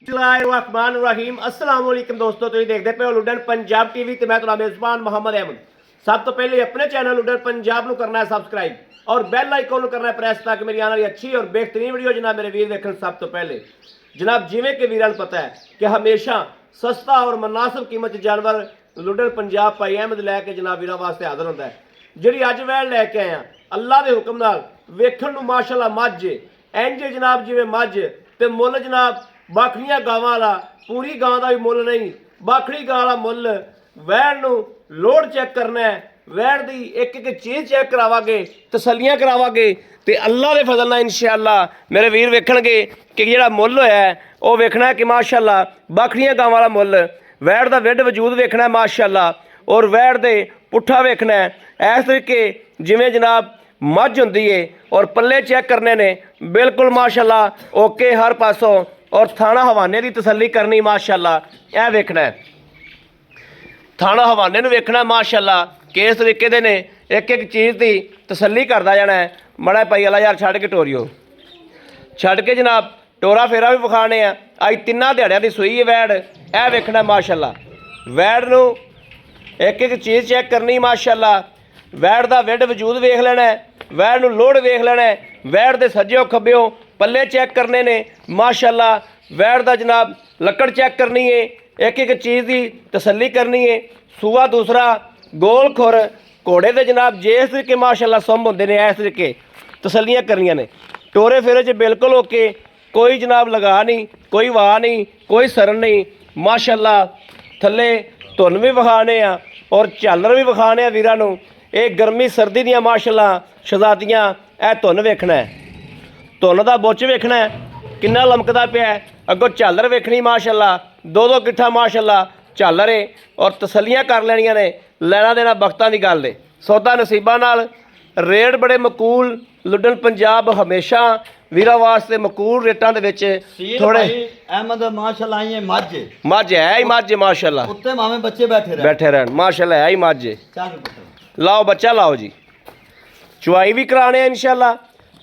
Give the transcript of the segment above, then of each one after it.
बिस्मिल्लाहिर्रहमानिर्रहीम अस्सलाम वालेकुम दोस्तों, तुम देखते पे हो लुडन पंजाब टीवी ते मैं तुम्हारा मेजबान मोहम्मद अहमद। सब तो पहले अपने चैनल लुडन पंजाब को करना है सबसक्राइब और बैल आइकन करना है प्रेस ताकि मेरी आने वाली अच्छी और बेहतरीन वीडियो जनाब मेरे वीर देखने। सब तो पहले जनाब जिमें कि वीरान पता है कि हमेशा सस्ता और मुनासिब कीमत जानवर लुडन पंजाब भाई अहमद लैके जनाब वीर वास्ते हाजिर होता है। जी अज वैल लैके आए अल्लाह के हुक्म नाल वेखण नूं माशाअल्लाह मझ इंज जनाब जिवें मझ ते मुल जनाब बाखड़ियां गावां वाला पूरी गां का भी मुल नहीं, बाखड़ी गां वाला मुल। वैन नूं लोड चैक करना है, वैन की एक एक चीज़ चैक करावांगे, तसल्लियां करावांगे ते अल्लाह के फजल नाल इंशाअल्लाह मेरे वीर वेखणगे कि जिहड़ा मुल होया है वह वेखना है कि माशाअल्लाह बाखड़ियां गावां वाला मुल, वैड़ का विड वजूद वेखना है माशाअल्लाह और वैड़ दे पुट्ठा वेखना है। इस तरीके जिवें जनाब मझ हुंदी है और पल्ले चैक करने ने बिल्कुल माशाअल्लाह ओके हर पासों और थाना हवाने की तसल्ली करनी माशाअल्लाह। यह वेखना है थाना हवाने नूं वेखना माशाअल्लाह कि इस तरीके दे ने एक एक चीज़ की तसल्ली करता जाना है। मड़ा भाई अला यार छड़ के टोरियो छड़ के जनाब टोरा फेरा भी विखाने आ। अज तिना दिहाड़ियां की सूई है वैड़, यह वेखना माशाअल्लाह। वैड़ नूं एक एक चीज़ चैक करनी माशाअल्लाह। वैड़ का विड वजूद वेख लेना है, वैड़ नूं लोड वेख लेना है, वैड़ के सज्जो खब्बियों पल्ले चैक करने ने माशाअल्लाह। वैड़ का जनाब लकड़ चैक करनी है, एक एक चीज़ की तसल्ली करनी है। सूआ दूसरा गोल खुर घोड़े के जनाब जिस तरीके माशाअल्लाह सुंभ होंदे ने इस तरीके तसल्लियां करनियां ने। टोरे फेरे च बिल्कुल ओके, कोई जनाब लगा नहीं, कोई वाह नहीं, कोई सरन नहीं माशाअल्लाह। थल्ले धुन भी विखाने आ और झालर भी विखाने आ वीरां नूं। ये गर्मी सर्दी दियां माशाअल्लाह शहजादियां यह धुन वेखना है, धुन का बुच वेखना है किन्ना लमकदा पिया है। अगों झालर वेखनी माशाअल्लाह, दो दो किट्ठा माशाअल्लाह झालर है और तसल्लियां कर लैनियां ने। लैना देना वक्तां दी गल है, सौदा नसीबां नाल। रेट बड़े मकूल लुडन पंजाब हमेशा वीरा वास्ते मकूल रेटां दे विच थोड़े अहमद माशाअल्लाह ये मझ है ही मझ माशाअल्लाह। उत्ते मामे बच्चे बैठे रहन माशाअल्लाह है ही मझ। लाओ बच्चा लाओ जी, चुआई भी कराने इंशाअल्लाह।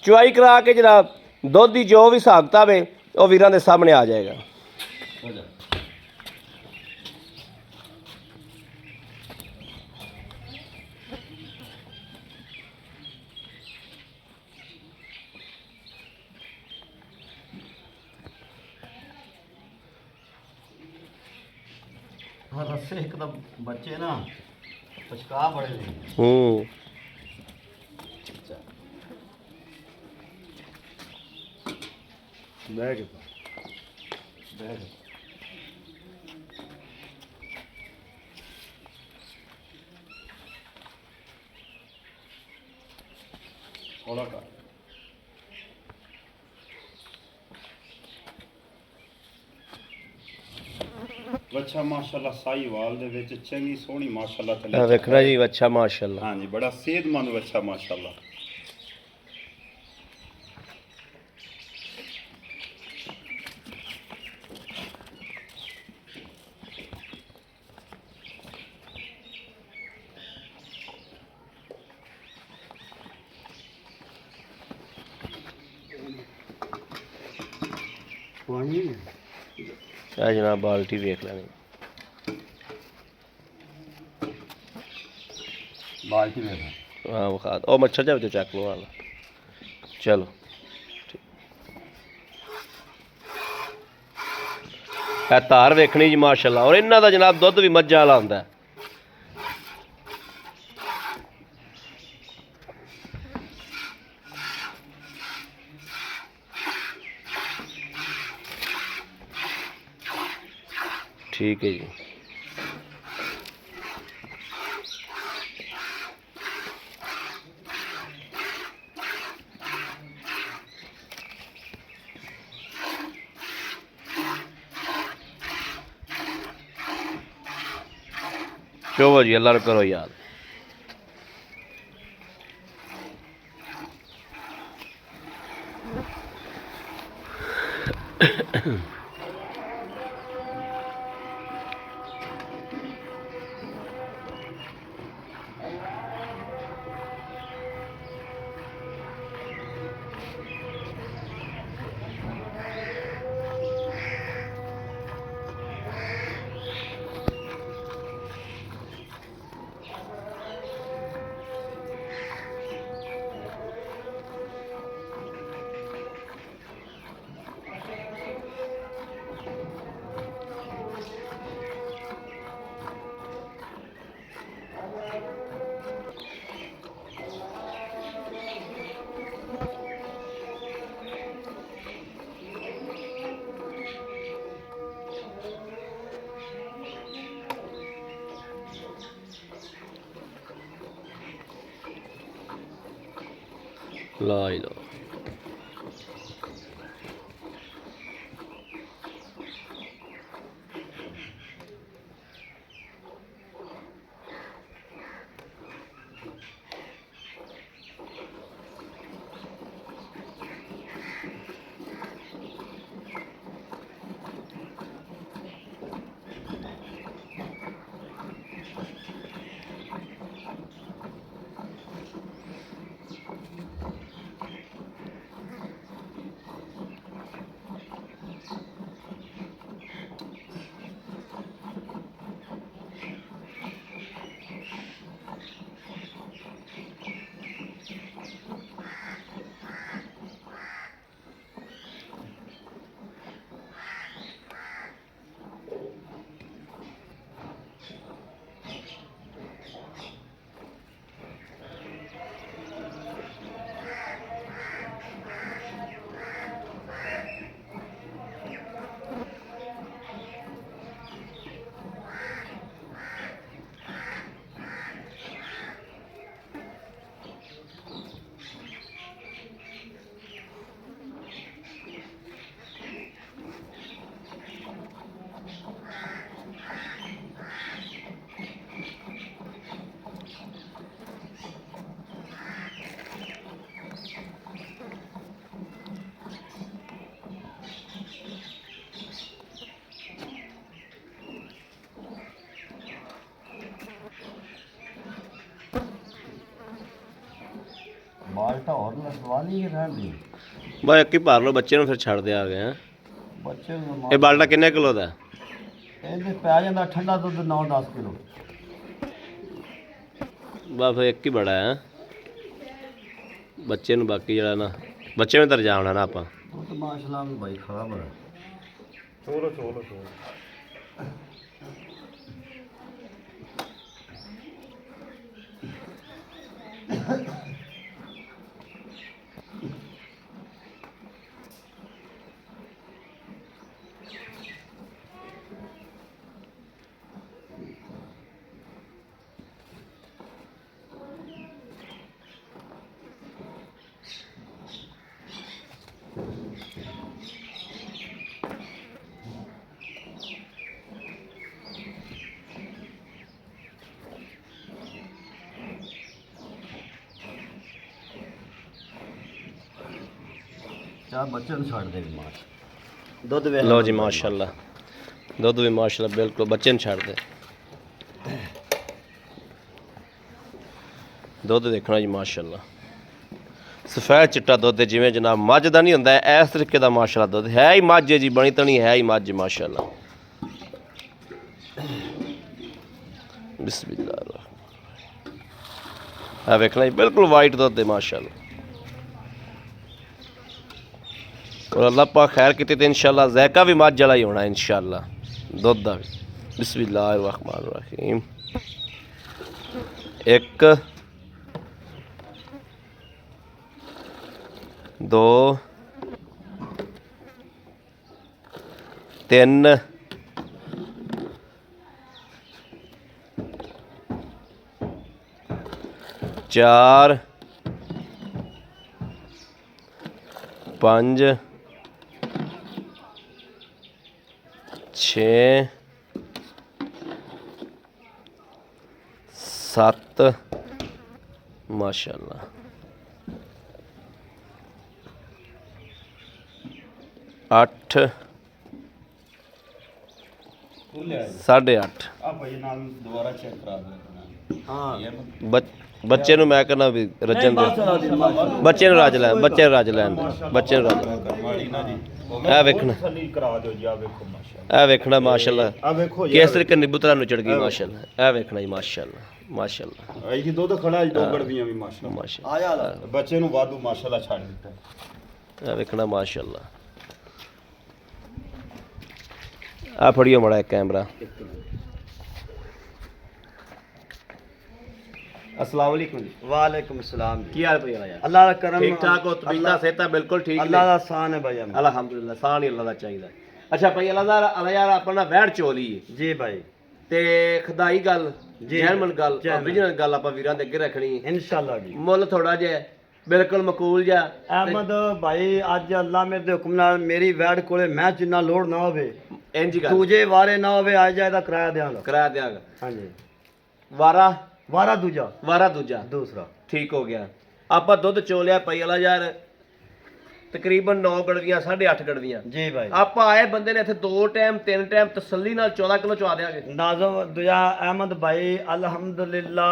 चुआई करा के जनाब दुध की जो भी हिसाब किताब है वह वीरां दे सामने आ जाएगा। हाँ रस्से एकदम बच्चे ना पछका बड़े ने। बैग बैग थोड़ा का वच्छा माशाअल्लाह साहीवाल दे विच चंगी सोहनी माशाअल्लाह थल्ले वेखना जी अच्छा माशाअल्लाह। हाँ जी बड़ा सेहतमंद वच्छा माशाअल्लाह। जनाब बाल्टी वेख लैनी बाल्टी में हाँ विखा ओ मच्छर जा चेक लो वाला। चलो तार वेखनी जी माशाअल्लाह और इन्हों का जनाब दुध भी मझां वाला हुंदा है। ठीक है जी। चलो जी अल्लाह करो याद। ਲਾ ਹੀ ਲਓ। माल्टा और नसवानी के रहन दी ਬਾ ਇੱਕ ਹੀ ਭਰ ਲਓ ਬੱਚੇ ਨੂੰ, ਫਿਰ ਛੱਡਦੇ ਆ ਗਏ ਹੈਂ। बच्चे ਇਹ ਬਾਲਟਾ ਕਿੰਨੇ ਕਿਲੋ ਦਾ? ਇਹਦੇ ਪੈ ਜਾਂਦਾ ਠੰਡਾ ਦੁੱਧ 9-10 ਕਿਲੋ। ਬਾ ਫਿਰ ਇੱਕ ਹੀ ਬੜਾ ਹੈ ਬੱਚੇ ਨੂੰ, ਬਾਕੀ ਜਿਹੜਾ ਨਾ ਬੱਚੇ ਨੂੰ ਤਾਂ ਰਜਾ ਹੋਣਾ ਨਾ ਆਪਾਂ। ਦੁੱਧ ਮਾਸ਼ਾਅੱਲਾ ਵੀ ਭਾਈ ਖਰਾਬ ਹੈ। ਚੋਲੋ ਚੋਲੋ ਚੋਲੋ। ਚਾਹ ਬੱਚੇ ਨੂੰ ਛੱਡ ਦੇ ਵੀ ਮਾਸ਼ ਦੁੱਧ ਵੇਖ ਲਓ ਜੀ ਮਾਸ਼ਾਅੱਲਾ, ਦੁੱਧ ਵੀ ਮਾਸ਼ਾਅੱਲਾ ਬਿਲਕੁਲ ਬੱਚੇ ਨੂੰ ਛੱਡ ਦੇ। ਦੁੱਧ ਦੇਖਣਾ ਜੀ ਮਾਸ਼ਾਅੱਲਾ, ਸਫੈਦ ਚਿੱਟਾ ਦੁੱਧ ਹੈ, ਜਿਵੇਂ ਜਨਾਬ ਮੱਝ ਦਾ ਨਹੀਂ ਹੁੰਦਾ ਇਸ ਤਰੀਕੇ ਦਾ ਮਾਸ਼ਾਅੱਲਾ ਦੁੱਧ ਹੈ। ਹੀ ਮੱਝ ਹੈ ਜੀ, ਬਣੀ ਤਣੀ ਹੈ ਹੀ ਮੱਝ ਮਾਸ਼ਾਅੱਲਾ। ਬਿਸਮਿਲ੍ਲਾਹ। ਆ ਵੇਖਣਾ ਜੀ ਬਿਲਕੁਲ ਵਾਈਟ ਦੁੱਧ ਹੈ ਮਾਸ਼ਾਅੱਲਾ। और अल्लाह पाक खैर की तो इंशाल्लाह ज़ायका भी मझ वाला ही होना इंशाल्लाह दुध का भी। बिस्मिल्लाहिर्रहमानिर्रहीम। एक दो तीन चार पाँच छे सत्त माशाअल्लाह अठ साढ़े अठ। ਆ ਭਾਈ ਨਾਲ ਦੁਬਾਰਾ ਚੈੱਕ ਕਰਾ ਦੇ। ਹਾਂ ਬੱਚੇ ਨੂੰ ਮੈਂ ਕਹਿੰਦਾ ਵੀ ਰੱਜਣ ਦੇ, ਬੱਚੇ ਨੂੰ ਰੱਜ ਲੈ, ਬੱਚੇ ਨੂੰ ਰੱਜ ਲੈਣ ਦੇ, ਬੱਚੇ ਨੂੰ ਰੱਜ ਮਾੜੀ ਨਾ ਜੀ ਇਹ ਵੇਖਣਾ, ਥੱਲੀ ਕਰਾ ਦਿਓ ਜੀ। ਆ ਵੇਖੋ ਮਾਸ਼ਾਅੱਲਾ, ਇਹ ਵੇਖਣਾ ਮਾਸ਼ਾਅੱਲਾ ਆ ਵੇਖੋ ਕਿਸ ਤਰੀਕੇ ਨਿਬੂਤਰਾਂ ਨੂੰ ਚੜ ਗਈ ਮਾਸ਼ਾਅੱਲਾ। ਇਹ ਵੇਖਣਾ ਜੀ ਮਾਸ਼ਾਅੱਲਾ ਮਾਸ਼ਾਅੱਲਾ ਆਈ ਜੀ ਦੁੱਧ ਖੜਾ ਜੀ ਡੋਗੜ ਦੀਆਂ ਵੀ ਮਾਸ਼ਾਅੱਲਾ। ਮਾਸ਼ਾਅੱਲਾ। ਆਇਆ ਲਾ ਬੱਚੇ ਨੂੰ ਵਾਧੂ ਮਾਸ਼ਾਅੱਲਾ ਛੱਡ ਦਿੱਤਾ। ਇਹ ਵੇਖਣਾ ਮਾਸ਼ਾਅੱਲਾ। ਆ ਫੜੀਓ ਮੜਾ ਇੱਕ ਕੈਮਰਾ। अस्सलाम वालेकुम जी। वालेकुम सलाम जी। की हाल भाई यार? अल्लाह का करम ठीक ठाक हो? तबीयत सेहत बिल्कुल ठीक अल्लाह ने? का आसान है भाई हम। अल्हम्दुलिल्लाह, सान ही अल्लाह दा चाहिदा। अच्छा भाई अल्लाह यार अपना वैड़ चोली है जी भाई ते खदाई गल जी। जैनमन गल जैनमन। ओरिजिनल गल ਆਪਾਂ ਵੀਰਾਂ ਦੇ ਅੱਗੇ ਰੱਖਣੀ ਹੈ। इंशाल्लाह जी। ਮੁੱਲ ਥੋੜਾ ਜਿਹਾ ਬਿਲਕੁਲ ਮਕੂਲ ਜਾ ਅਹਿਮਦ ਭਾਈ ਅੱਜ ਅੱਲਾ ਮੇਰੇ ਦੇ ਹੁਕਮ ਨਾਲ ਮੇਰੀ ਵੈੜ ਕੋਲੇ ਮੈਂ ਜਿੰਨਾ ਲੋਡ ਨਾ ਹੋਵੇ ਇੰਜ ਕਰ ਦੂਜੇ ਵਾਰੇ ਨਾ ਹੋਵੇ ਆ ਜਾਏ ਦਾ ਕਿਰਾਇਆ ਦਿਆਂਗਾ ਕਰਾ ਦਿਆਂਗਾ ਹਾਂਜੀ ਵਾਰਾ ਵਾਰਾ ਦੂਜਾ ਵਾਰਾ ਦੂਜਾ ਦੂਸਰਾ ਠੀਕ ਹੋ ਗਿਆ ਆਪਾਂ ਦੁੱਧ ਚੋਲਿਆ ਪਈ ਵਾਲਾ ਯਾਰ ਤਕਰੀਬਨ 9 ਗੜਵੀਆਂ 8.5 ਗੜਵੀਆਂ ਜੀ ਭਾਈ ਆਪਾਂ ਆਏ ਬੰਦੇ ਨੇ ਇੱਥੇ 2 ਟਾਈਮ 3 ਟਾਈਮ ਤਸੱਲੀ ਨਾਲ 14 ਕਿਲੋ ਚਵਾ ਦਿਆਂਗੇ ਨਾਜ਼ਮ ਦੂਜਾ ਅਹਿਮਦ ਭਾਈ ਅਲਹਮਦੁਲਿਲਾ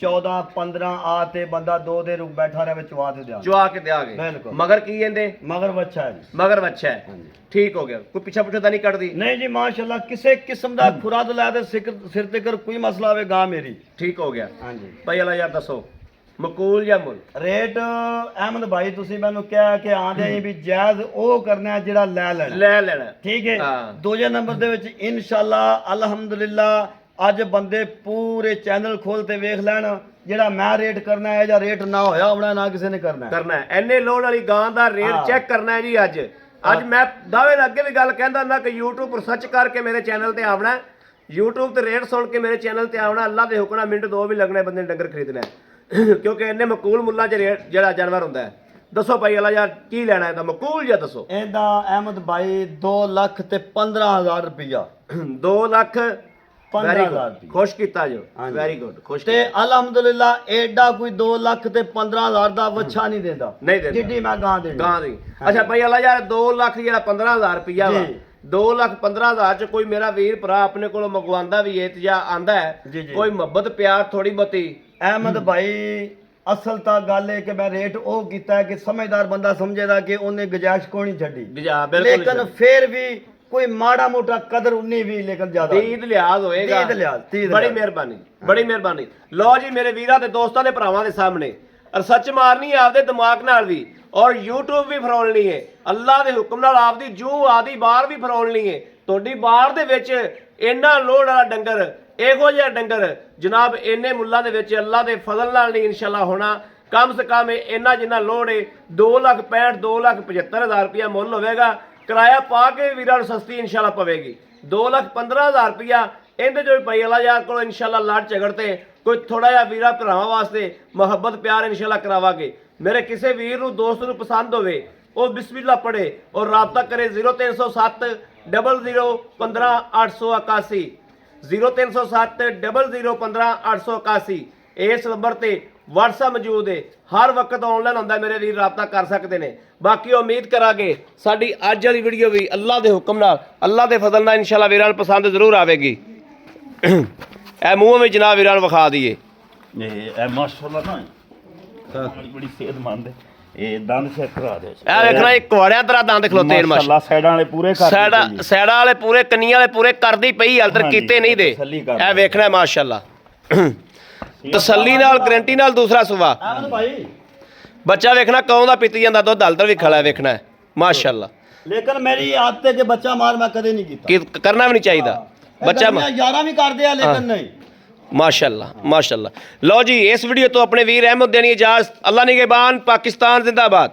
14 15 ਆ ਤੇ ਬੰਦਾ 2 ਦੇ ਰੁਕ ਬੈਠਾ ਰਹੇ ਵਿੱਚ ਚਵਾ ਦੇ ਦਿਆਂ ਚਵਾ ਕੇ ਦਿਆਂਗੇ ਬਿਲਕੁਲ। ਮਗਰ ਕੀ ਕਹਿੰਦੇ ਮਗਰ ਬੱਚਾ ਹੈ ਜੀ ਮਗਰ ਬੱਚਾ ਹੈ ਹਾਂਜੀ ਠੀਕ ਹੋ ਗਿਆ ਕੋਈ ਪਿੱਛਾ ਪੁੱਛਾ ਤਾਂ ਨਹੀਂ ਕੱਢਦੀ ਨਹੀਂ ਜੀ ਮਾਸ਼ਾਅੱਲਾ ਕਿਸੇ ਕਿਸਮ ਦਾ ਖੁਰਾਦ ਲੈ ਦੇ ਸਿਰ ਤੇ ਕਰ ਕੋਈ ਮਸਲਾ ਆਵੇ ਗਾਂ ਮੇਰੀ ਠੀਕ ਹੋ ਗਿਆ ਹਾਂਜੀ ਭਾਈ ਵਾਲਾ ਯਾਰ ਦੱਸੋ ਮਕੂਲ ਜਾਂ ਮੁੱਲ ਰੇਟ ਅਹਿਮਦ ਭਾਈ ਤੁਸੀਂ ਮੈਨੂੰ ਕਿਹਾ ਕਿ ਆਂਦੇ ਵੀ ਜਾਇਜ਼ ਉਹ ਕਰਨਾ ਹੈ ਜਿਹੜਾ ਲੈ ਲੈਣਾ ਲੈ ਲੈਣਾ ਠੀਕ ਹੈ ਹਾਂ। ਦੂਜੇ ਨੰਬਰ ਦੇ ਵਿੱਚ ਇਨਸ਼ਾਅੱਲਾ ਅਲਹਮਦੁਲਿਲਾ ਅੱਜ ਬੰਦੇ ਪੂਰੇ ਚੈਨਲ ਖੋਲ ਤੇ ਵੇਖ ਲੈਣ ਜਿਹੜਾ ਮੈਂ ਰੇਟ ਕਰਨਾ ਹੈ ਜਾਂ ਰੇਟ ਨਾ ਹੋਇਆ ਹੋਣਾ ਨਾ ਕਿਸੇ ਨੇ ਕਰਨਾ ਹੈ ਕਰਨਾ ਹੈ ਐਨੇ ਲੋਨ ਵਾਲੀ ਗਾਂ ਦਾ ਰੇਟ ਹਾਂ। ਚੈੱਕ ਕਰਨਾ ਹੈ ਜੀ ਅੱਜ ਮੈਂ ਦਾਅਵੇ ਨਾਲ ਅੱਗੇ ਵੀ ਗੱਲ ਕਹਿੰਦਾ ਨਾ ਕਿ YouTube ਪਰ ਸਰਚ ਕਰਕੇ ਮੇਰੇ ਚੈਨਲ ਤੇ ਆਉਣਾ ਹੈ। YouTube ਤੇ ਰੇਟ ਸੁਣ ਕੇ ਮੇਰੇ ਚੈਨਲ ਤੇ ਆਉਣਾ ਅੱਲਾ ਦੇ ਹੁਕਮ ਨਾਲ ਮਿੰਟ 2 ਵੀ ਲੱਗਣੇ ਬੰਦੇ ਨੇ ਡੰਗਰ ਖਰੀਦਣਾ ਹੈ। ਕਿਉਂਕਿ ਇੰਨੇ ਮਕੂਲ ਮੁੱਲਾਂ 'ਚ ਰੇਟ ਜਿਹੜਾ ਜਾਨਵਰ ਹੁੰਦਾ ਹੈ ਦੱਸੋ ਭਾਈ ਅੱਲਾ ਯਾਰ ਕੀ ਲੈਣਾ ਇਹਦਾ ਮਕੂਲ ਜਾਂ ਦੱਸੋ ਇਹਦਾ ਅਹਿਮਦ ਭਾਈ 2 ਲੱਖ ਤੇ 15000 ਰੁਪਇਆ 2 ਲੱਖ 15,000 ਰੁਪਇਆ ਖੁਸ਼ ਕੀਤਾ ਜੋ ਹਾਂਜੀ। ਵੈਰੀ ਗੁੱਡ ਖੁਸ਼ ਤੇ ਅਲਹਮਦੁਲਿਲਾ ਐਡਾ ਕੋਈ 2 ਲੱਖ ਤੇ 15000 ਦਾ ਵੱਛਾ ਨਹੀਂ ਦਿੰਦਾ ਨਹੀਂ ਦਿੰਦਾ। ਜਿੱਡੀ ਮੈਂ ਗਾਂ ਦੇਣੀ ਗਾਂ ਦੀ ਅੱਛਾ ਭਾਈ ਅੱਲਾ ਯਾਰ 2 ਲੱਖ ਜਿਹੜਾ 15000 ਰੁਪਇਆ ਵਾ ਜੀ। 2 ਲੱਖ 15000 ਚ ਕੋਈ ਮੇਰਾ ਵੀਰ ਭਰਾ ਆਪਣੇ ਕੋਲੋਂ ਮੰਗਵਾਉਂਦਾ ਵੀ ਏ ਤੇ ਜਾਂ ਆਂਦਾ ਹੈ ਜੀ, ਜੀ। ਕੋਈ ਮੁਹੱਬਤ ਪਿਆਰ ਥੋੜੀ ਬਹੁਤੀ ਅਹਿਮਦ ਭਾਈ ਅਸਲ ਤਾਂ ਗੱਲ ਹੈ ਕਿ ਮੈਂ ਰੇਟ ਉਹ ਕੀਤਾ ਹੈ ਕਿ ਸਮਝਦਾਰ ਬੰਦਾ ਸਮਝੇਗਾ ਕਿ ਉਹਨੇ ਗੁਜਾਇਸ਼ ਕੋਈ ਨਹੀਂ ਛੱਡੀ ਜਾ ਬਿਲਕੁਲ ਲੇਕਿਨ ਫਿਰ ਵੀ ਕੋਈ ਮਾੜਾ ਮੋਟਾ ਕਦਰ ਉਨੀ ਵੀ ਲੇਕਿਨ ਜ਼ਿਆਦਾ ਨਹੀਂ। ਤੀਦ ਲਿਹਾਜ਼ ਹੋਏਗਾ ਤੀਦ ਲਿਹਾਜ਼, ਤੀਦ ਬੜੀ ਲਿਹਾਜ਼। ਮਿਹਰਬਾਨੀ ਬੜੀ ਮਿਹਰਬਾਨੀ ਲਓ ਜੀ ਮੇਰੇ ਵੀਰਾਂ ਤੇ ਦੋਸਤਾਂ ਦੇ ਭਰਾਵਾਂ ਦੇ ਸਾਹਮਣੇ ਰਿਸਰਚ ਮਾਰਨੀ ਹੈ ਆਪਦੇ ਦਿਮਾਗ ਨਾਲ ਵੀ ਔਰ YouTube ਵੀ ਫਰੋਲਣੀ ਹੈ ਅੱਲਾ ਦੇ ਹੁਕਮ ਨਾਲ ਆਪਦੀ ਜੂ ਆਦੀ ਬਾਹਰ ਵੀ ਫਰੋਲਣੀ ਹੈ ਤੁਹਾਡੀ ਬਾਹਰ ਦੇ ਵਿੱਚ ਇੰਨਾ ਲੋੜ ਵਾਲਾ ਡੰਗਰ ਇਹੋ ਜਿਹਾ ਡੰਗਰ ਜਨਾਬ ਇੰਨੇ ਮੁੱਲਾਂ ਦੇ ਵਿੱਚ ਅੱਲਾ ਦੇ ਫਜ਼ਲ ਨਾਲ ਨਹੀਂ ਇਨਸ਼ਾਅੱਲਾ ਹੋਣਾ ਕਮ ਸੇ ਕਮ ਇੰਨਾ ਜਿੰਨਾ ਲੋੜ ਹੈ 2,65,000 2,75,000 ਰੁਪਇਆ ਮੁੱਲ ਹੋਵੇਗਾ ਕਿਰਾਇਆ ਪਾ ਕੇ ਵੀਰਾਂ ਨੂੰ ਸਸਤੀ ਇਨਸ਼ਾਅੱਲਾ ਪਵੇਗੀ 2,15,000 ਰੁਪਇਆ ਇਹਦੇ ਜੋ ਭਾਈ ਅੱਲਾ ਯਾਰ ਕੋਲ ਇਨਸ਼ਾਅੱਲਾ ਲੜ ਝਗੜ ਤੇ ਕੋਈ ਥੋੜਾ ਜਿਹਾ ਵੀਰਾਂ ਭਰਾਵਾਂ ਵਾਸਤੇ ਮੁਹੱਬਤ ਪਿਆਰ ਇਨਸ਼ਾਅੱਲਾ ਕਰਾਵਾਂਗੇ ਮੇਰੇ ਕਿਸੇ ਵੀਰ ਨੂੰ ਦੋਸਤ ਨੂੰ ਪਸੰਦ ਹੋਵੇ ਉਹ ਬਿਸਮਿਲ੍ਲਾ ਪੜੇ ਔਰ ਰਾਬਤਾ ਕਰੇ 0307 00 15 881 0307 00 15 881 ਇਸ ਨੰਬਰ ਤੇ WhatsApp ਮੌਜੂਦ ਹੈ ਹਰ ਵਕਤ ਆਨਲਾਈਨ ਹੁੰਦਾ ਮੇਰੇ ਵੀਰ ਰਾਬਤਾ ਕਰ ਸਕਦੇ ਨੇ ਬਾਕੀ ਉਮੀਦ ਕਰਾਂਗੇ ਸਾਡੀ ਅੱਜ ਵਾਲੀ ਵੀਡੀਓ ਵੀ ਅੱਲਾ ਦੇ ਹੁਕਮ ਨਾਲ ਅੱਲਾ ਦੇ ਫਜ਼ਲ ਨਾਲ ਇਨਸ਼ਾਅੱਲਾ ਵੀਰਾਂ ਨੂੰ ਪਸੰਦ ਜ਼ਰੂਰ ਆਵੇਗੀ ਇਹ ਮੂੰਹ ਵਿੱਚ ਜਨਾਬ ਵੀਰਾਂ ਨੂੰ ਵਿਖਾ ਦਈਏ ਇਹ ਮਾਸ਼ਾਅੱਲਾ ਨਾ ਬੜੀ ਸਿਹਤਮੰਦ ਹੈ ਇਹ ਦੰਦ ਚੈੱਕ ਕਰਾ ਦਿਓ ਇਹ ਵੇਖਣਾ ਇੱਕ ਵੜਿਆ ਤਰ੍ਹਾਂ ਦੰਦ ਖਲੋਤੇ ਨੇ ਮਾਸ਼ਾਅੱਲਾ ਸਾਈਡਾਂ ਵਾਲੇ ਪੂਰੇ ਕਰ ਸਾਈਡਾਂ ਵਾਲੇ ਪੂਰੇ ਕੰਨੀਆਂ ਵਾਲੇ ਪੂਰੇ ਕਰਦੀ ਪਈ ਹਾਲ ਤੱਕ ਹਾਂਜੀ, ਕੀਤੇ ਨਹੀਂ ਦੇ ਤਸੱਲੀ ਕਰ ਇਹ ਵੇਖਣਾ ਮਾਸ਼ਾਅੱਲਾ ਤਸੱਲੀ ਨਾਲ ਗਰੰਟੀ ਨਾਲ ਦੂਸਰਾ ਸੁਵਾ ਅਹਿਮਦ ਭਾਈ ਬੱਚਾ ਵੇਖਣਾ ਕੌਂ ਦਾ ਪੀਤੀ ਜਾਂਦਾ ਦੁੱਧ ਹਲਦਰ ਵੀ ਖੜਾ ਵੇਖਣਾ ਹੈ ਮਾਸ਼ਾਅੱਲਾ ਲੇਕਿਨ ਮੇਰੀ ਆਦਤ ਹੈ ਕਿ ਬੱਚਾ ਮਾਰ ਮੈਂ ਕਦੇ ਨਹੀਂ ਕੀਤਾ ਕਿ ਕਰਨਾ ਵੀ ਨਹੀਂ ਚਾਹੀਦਾ ਬੱਚਾ ਯਾਰਾਂ ਵੀ ਕਰਦੇ ਆ ਲੇਕਿਨ ਨਹੀਂ ਮਾਸ਼ਾਅੱਲਾ ਮਾਸ਼ਾਅੱਲਾ ਲਓ ਜੀ ਇਸ ਵੀਡੀਓ ਤੋਂ ਆਪਣੇ ਵੀਰ ਅਹਿਮਦ ਦੇਣੀ ਇਜਾਜ਼ਤ ਅੱਲਾ ਨਿਗਹਿਬਾਨ ਪਾਕਿਸਤਾਨ ਜ਼ਿੰਦਾਬਾਦ